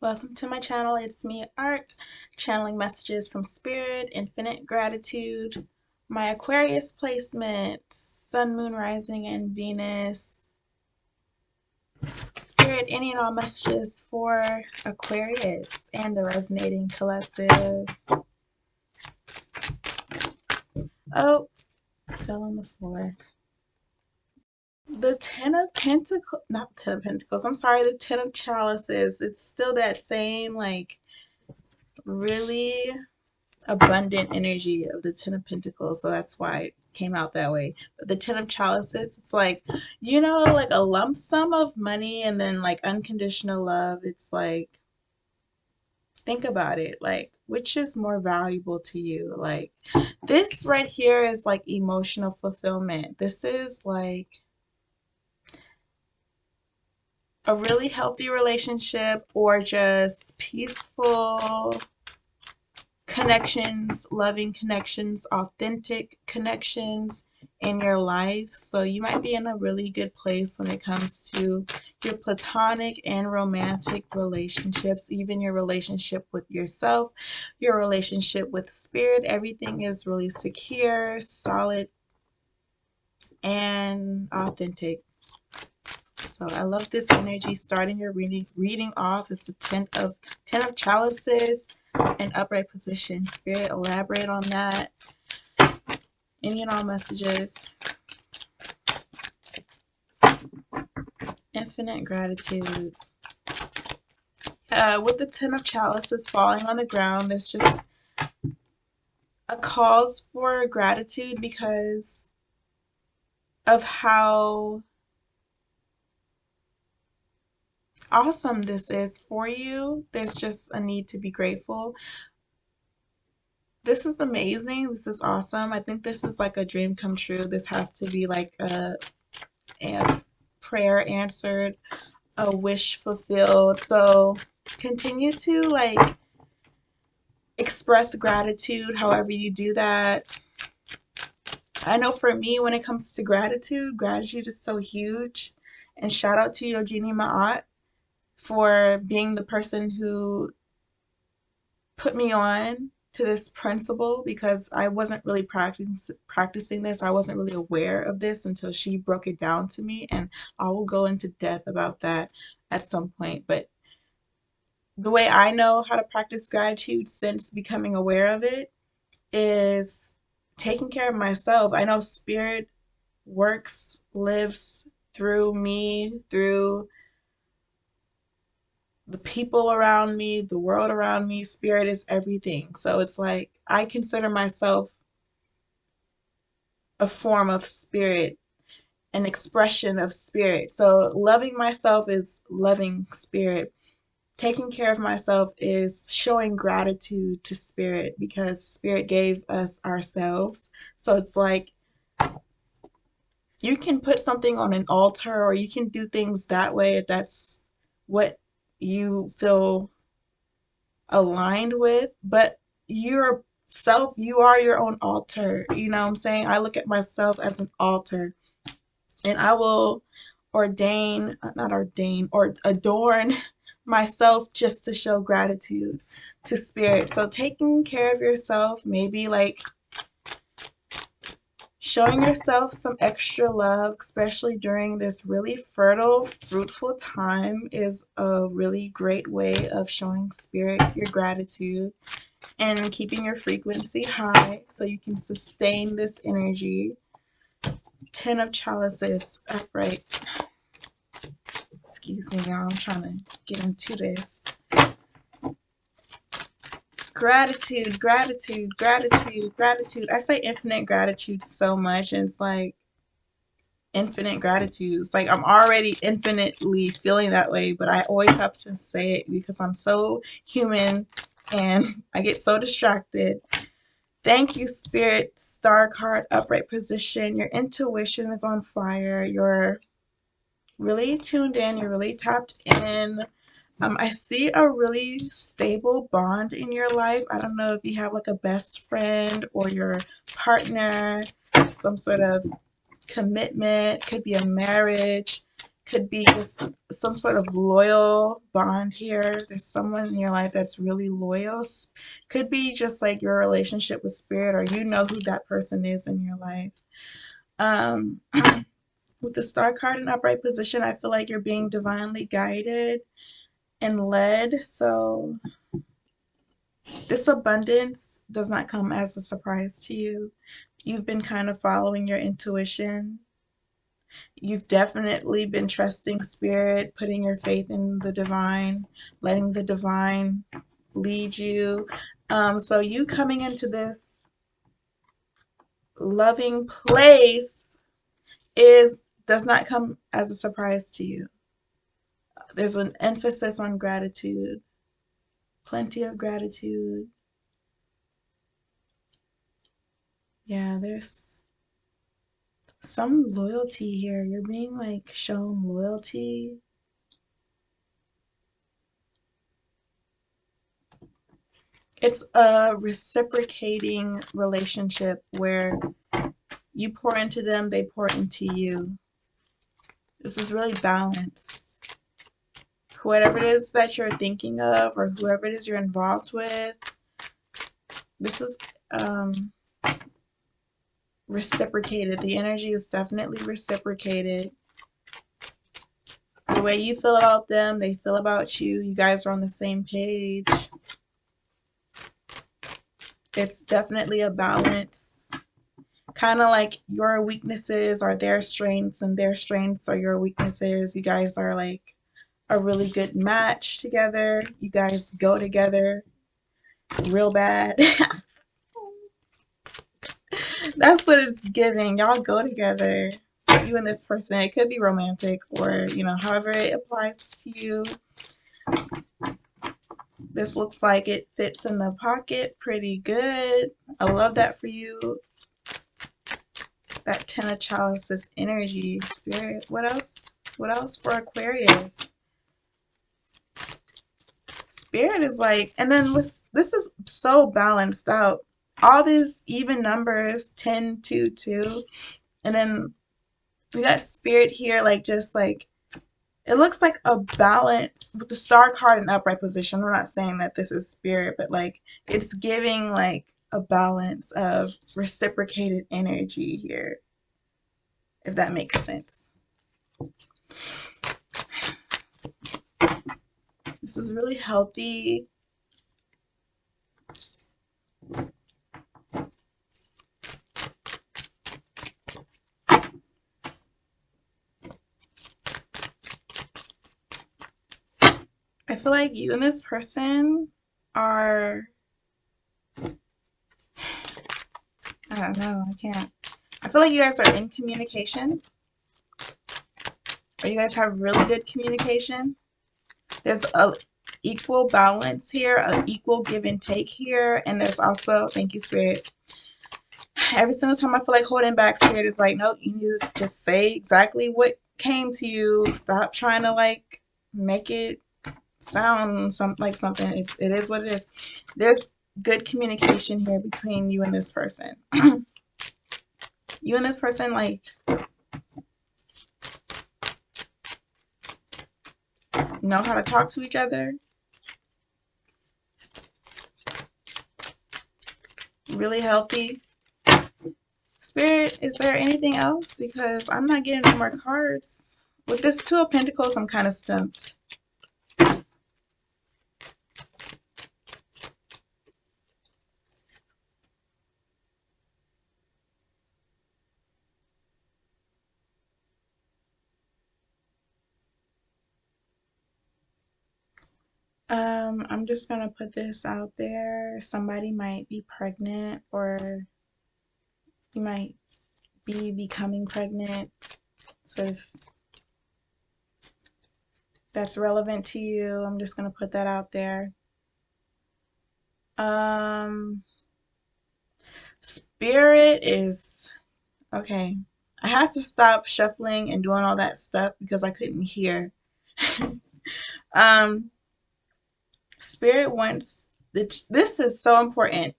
Welcome to my channel. It's me, Art, channeling messages from Spirit, infinite gratitude. My Aquarius placement, Sun, Moon, Rising, and Venus. Spirit, any and all messages for Aquarius and the resonating collective. Oh, fell on the floor. The Ten of Pentacles, not Ten of Pentacles, I'm sorry, the Ten of Chalices. It's still that same, like, really abundant energy of the Ten of Pentacles, so that's why it came out that way. But the Ten of Chalices, it's like, like a lump sum of money and then like unconditional love. It's like, think about it, like, which is more valuable to you? Like, this right here is like emotional fulfillment. This is like a really healthy relationship or just peaceful connections, loving connections, authentic connections in your life. So you might be in a really good place when it comes to your platonic and romantic relationships, even your relationship with yourself, your relationship with spirit. Everything is really secure, solid, and authentic. So I love this energy. Starting your reading off is the ten of chalices in upright position. Spirit, elaborate on that. Any and all messages. Infinite gratitude. With the Ten of Chalices falling on the ground, there's just a cause for gratitude because of how awesome this is for you. There's just a need to be grateful. This is amazing. This is awesome. I think this is like a dream come true. This has to be like a prayer answered, a wish fulfilled. So continue to like express gratitude however you do that. I know for me, when it comes to gratitude is so huge. And shout out to Yogini Ma'at for being the person who put me on to this principle because I wasn't really practicing this. I wasn't really aware of this until she broke it down to me, and I will go into depth about that at some point. But the way I know how to practice gratitude since becoming aware of it is taking care of myself. I know spirit works, lives through me, through the people around me, the world around me. Spirit is everything. So it's like I consider myself a form of spirit, an expression of spirit. So loving myself is loving spirit. Taking care of myself is showing gratitude to spirit because spirit gave us ourselves. So it's like you can put something on an altar or you can do things that way if that's what you feel aligned with, but yourself, you are your own altar. You know what I'm saying? I look at myself as an altar, and I will not ordain, or adorn myself just to show gratitude to spirit. So taking care of yourself, maybe like showing yourself some extra love, especially during this really fertile, fruitful time, is a really great way of showing spirit your gratitude and keeping your frequency high so you can sustain this energy. Ten of Chalices upright. Excuse me, y'all. I'm trying to get into this. Gratitude, gratitude, gratitude, gratitude. I say infinite gratitude so much, and it's like infinite gratitude. It's like I'm already infinitely feeling that way, but I always have to say it because I'm so human and I get so distracted. Thank you, Spirit. Star card, upright position. Your intuition is on fire. You're really tuned in. You're really tapped in. I see a really stable bond in your life. I don't know if you have like a best friend or your partner, some sort of commitment. Could be a marriage. Could be just some sort of loyal bond here. There's someone in your life that's really loyal. Could be just like your relationship with spirit, or you know who that person is in your life. Um, with the star card in upright position, I feel like you're being divinely guided and led. So this abundance does not come as a surprise to you. You've been kind of following your intuition. You've definitely been trusting spirit, putting your faith in the divine, letting the divine lead you. So you coming into this loving place is does not come as a surprise to you. There's an emphasis on gratitude, plenty of gratitude. Yeah, there's some loyalty here. You're being like shown loyalty. It's a reciprocating relationship where you pour into them, they pour into you. This is really balanced. Whatever it is that you're thinking of, or whoever it is you're involved with, this is reciprocated. The energy is definitely reciprocated. The way you feel about them, they feel about you. You guys are on the same page. It's definitely a balance. Kind of like your weaknesses are their strengths and their strengths are your weaknesses. You guys are like a really good match together. You guys go together real bad. That's what it's giving. Y'all go together. You and this person. It could be romantic or, however it applies to you. This looks like it fits in the pocket pretty good. I love that for you. That Ten of Chalices energy, spirit. What else? What else for Aquarius? Spirit is like, and then this is so balanced out. All these even numbers, 10, 2, 2. And then we got spirit here, like just like, it looks like a balance with the star card in upright position. I'm not saying that this is spirit, but like it's giving like a balance of reciprocated energy here, if that makes sense. This is really healthy. I feel like you and this person are, I don't know, I can't. I feel like you guys are in communication, or you guys have really good communication. There's a equal balance here, an equal give and take here, and there's also, thank you, Spirit. Every single time I feel like holding back, Spirit is like, nope, you need to just say exactly what came to you. Stop trying to like make it sound like something. It is what it is. There's good communication here between you and this person. You and this person like know how to talk to each other. Really healthy. Spirit, is there anything else? Because I'm not getting any more cards. With this Two of Pentacles, I'm kind of stumped. I'm just gonna put this out there. Somebody might be pregnant, or you might be becoming pregnant. So if that's relevant to you, I'm just gonna put that out there. Spirit is okay. I have to stop shuffling and doing all that stuff because I couldn't hear. um Spirit wants this is so important.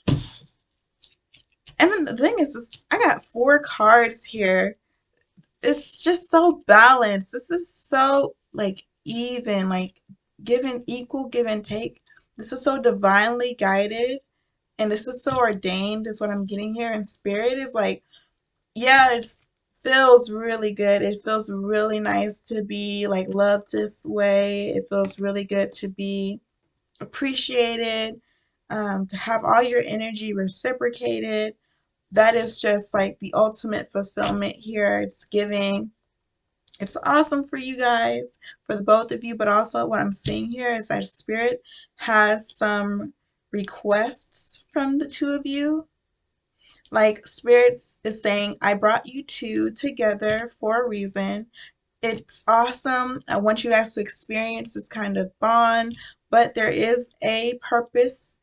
And then the thing is I got 4 cards here. it's just so balanced. This is so like even, like given equal give and take. This is so divinely guided and this is so ordained is what I'm getting here. And spirit is like, yeah, it feels really good. It feels really nice to be like loved this way. It feels really good to be appreciated, to have all your energy reciprocated. That is just like the ultimate fulfillment here. It's giving. It's awesome for you guys, for the both of you, but also what I'm seeing here is that Spirit has some requests from the two of you. Like Spirit is saying, I brought you two together for a reason. It's awesome. I want you guys to experience this kind of bond, but there is a purpose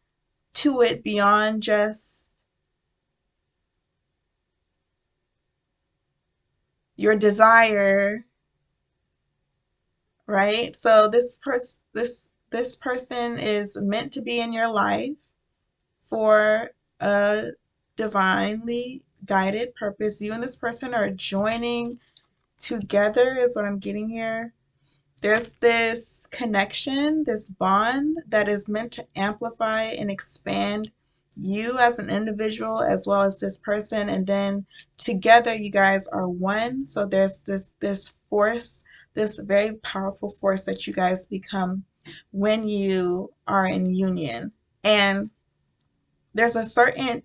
to it beyond just your desire, right? So this person is meant to be in your life for a divinely guided purpose. You and this person are joining together is what I'm getting here. There's this connection, this bond that is meant to amplify and expand you as an individual as well as this person, and then together you guys are one. So there's this force, this very powerful force that you guys become when you are in union. And there's a certain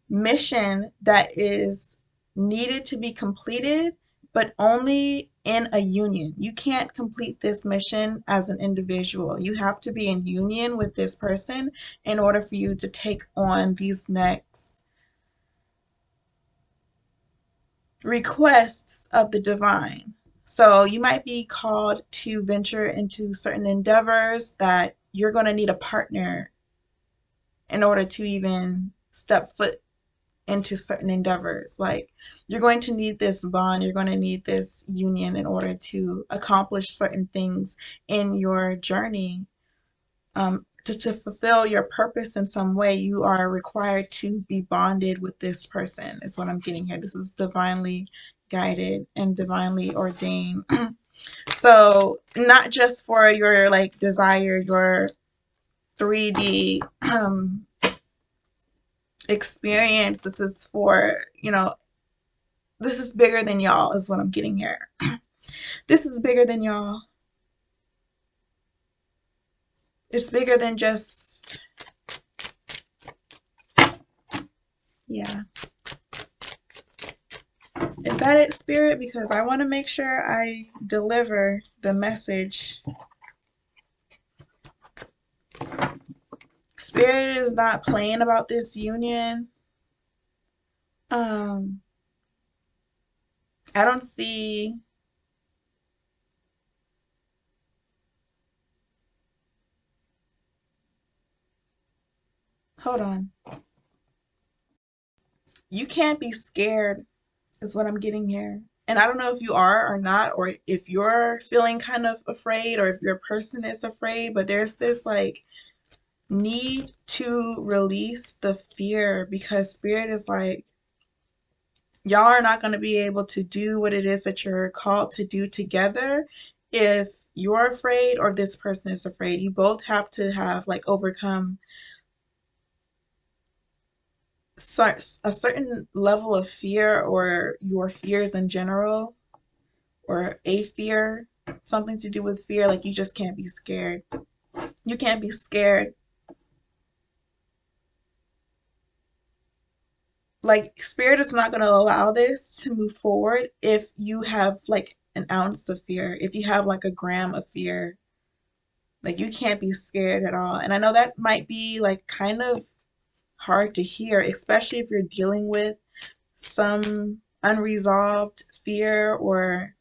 mission that is needed to be completed, but only in a union. You can't complete this mission as an individual. You have to be in union with this person in order for you to take on these next requests of the divine. So you might be called to venture into certain endeavors that you're going to need a partner in order to even step foot into certain endeavors. Like you're going to need this bond, you're going to need this union in order to accomplish certain things in your journey. To fulfill your purpose in some way, you are required to be bonded with this person, is what I'm getting here. This is divinely guided and divinely ordained. So, not just for your like desire, your 3D experience. This is for, this is bigger than y'all, is what I'm getting here. This is bigger than y'all. It's bigger than just, yeah. Is that it, Spirit? Because I want to make sure I deliver the message. Spirit is not playing about this union. Um, I don't see, hold on. You can't be scared, is what I'm getting here. And I don't know if you are or not, or if you're feeling kind of afraid, or if your person is afraid, but there's this like need to release the fear because Spirit is like, y'all are not going to be able to do what it is that you're called to do together if you're afraid or this person is afraid. You both have to have like overcome a certain level of fear or your fears in general or a fear, something to do with fear. Like you just can't be scared. You can't be scared. Like Spirit is not going to allow this to move forward if you have like an ounce of fear, if you have like a gram of fear. Like you can't be scared at all. And I know that might be like kind of hard to hear, especially if you're dealing with some unresolved fear or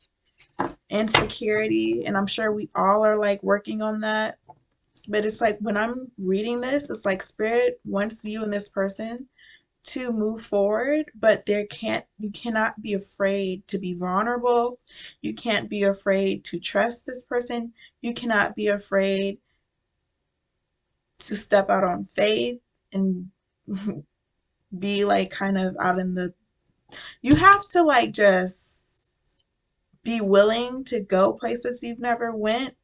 insecurity. And I'm sure we all are like working on that. But it's like when I'm reading this, it's like Spirit wants you and this person to move forward, but you cannot be afraid to be vulnerable. You can't be afraid to trust this person. You cannot be afraid to step out on faith and be like kind of out in the, you have to like just be willing to go places you've never went.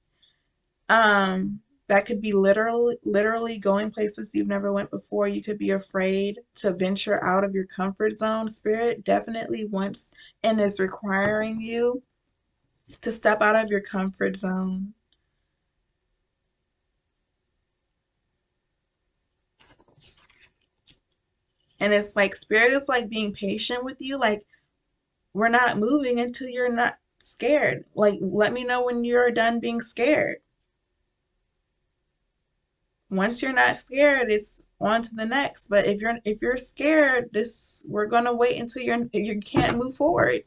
That could be literally going places you've never went before. You could be afraid to venture out of your comfort zone. Spirit definitely wants and is requiring you to step out of your comfort zone. And it's like Spirit is like being patient with you. Like, we're not moving until you're not scared. Like, let me know when you're done being scared. Once you're not scared, it's on to the next. But if you're scared, this we're gonna wait until you can't move forward.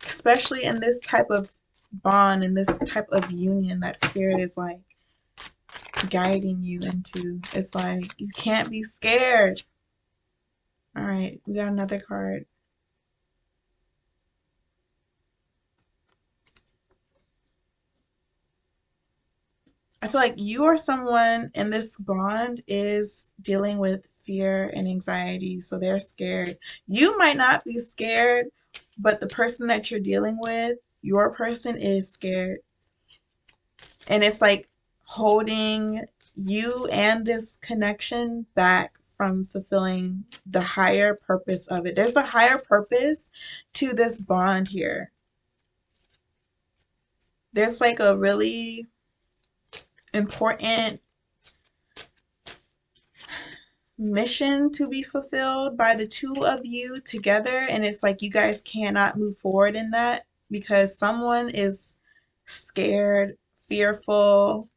Especially in this type of bond and this type of union that Spirit is like guiding you into. It's like you can't be scared. All right, we got another card. I feel like you or someone in this bond is dealing with fear and anxiety, so they're scared. You might not be scared, but the person that you're dealing with, your person is scared. And it's like holding you and this connection back from fulfilling the higher purpose of it. There's a higher purpose to this bond here. There's like a really important mission to be fulfilled by the two of you together, and it's like you guys cannot move forward in that because someone is scared, fearful,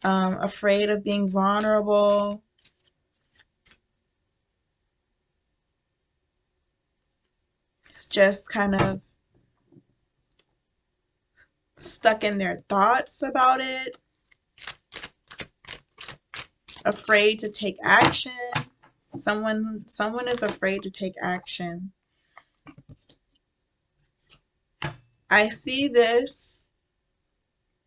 afraid of being vulnerable. It's just kind of stuck in their thoughts about it, afraid to take action. Someone is afraid to take action. I see this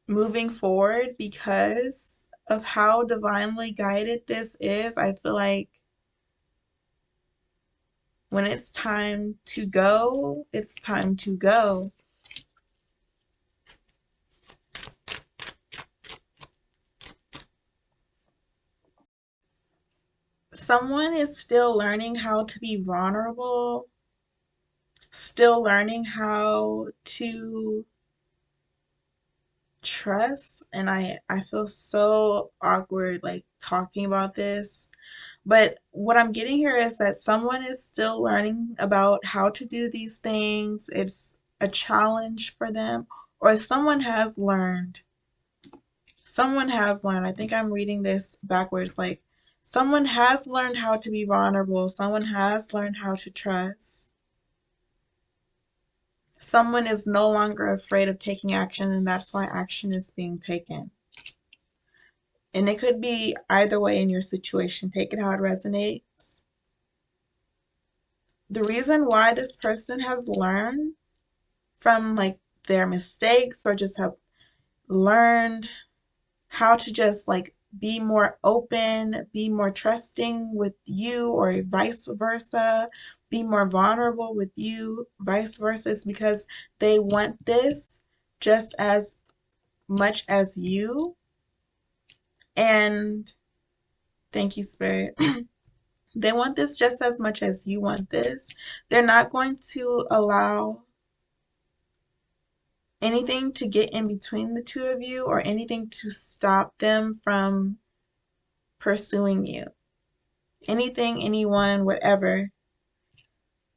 moving forward because of how divinely guided this is. I feel like when it's time to go, it's time to go. Someone is still learning how to be vulnerable, still learning how to trust, and I feel so awkward like talking about this, but what I'm getting here is that someone is still learning about how to do these things. It's a challenge for them, or someone has learned. I think I'm reading this backwards. Like, someone has learned how to be vulnerable, someone has learned how to trust. Someone is no longer afraid of taking action, and that's why action is being taken. And it could be either way in your situation. Take it how it resonates. The reason why this person has learned from like their mistakes or just have learned how to just like be more open, be more trusting with you, or vice versa, be more vulnerable with you, vice versa, is because they want this just as much as you. And thank you, Spirit. They want this just as much as you want this. They're not going to allow anything to get in between the two of you or anything to stop them from pursuing you. Anything, anyone, whatever.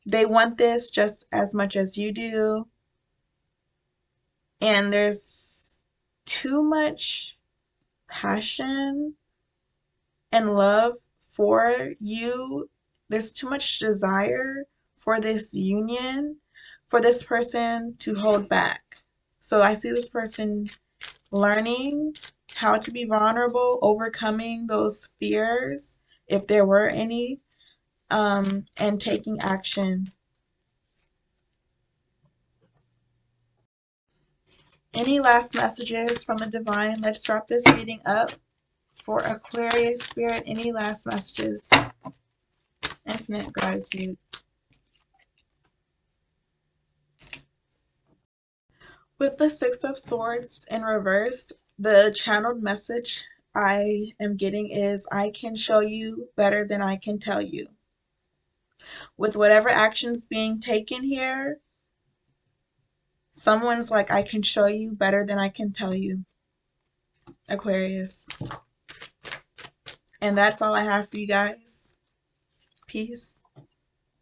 They want this just as much as you do. And there's too much passion and love for you. There's too much desire for this union for this person to hold back. So I see this person learning how to be vulnerable, overcoming those fears, if there were any, and taking action. Any last messages from the divine? Let's wrap this reading up for Aquarius Spirit. Any last messages? Infinite gratitude. With the Six of Swords in reverse, the channeled message I am getting is I can show you better than I can tell you. With whatever actions being taken here, someone's like, I can show you better than I can tell you, Aquarius. And that's all I have for you guys. Peace.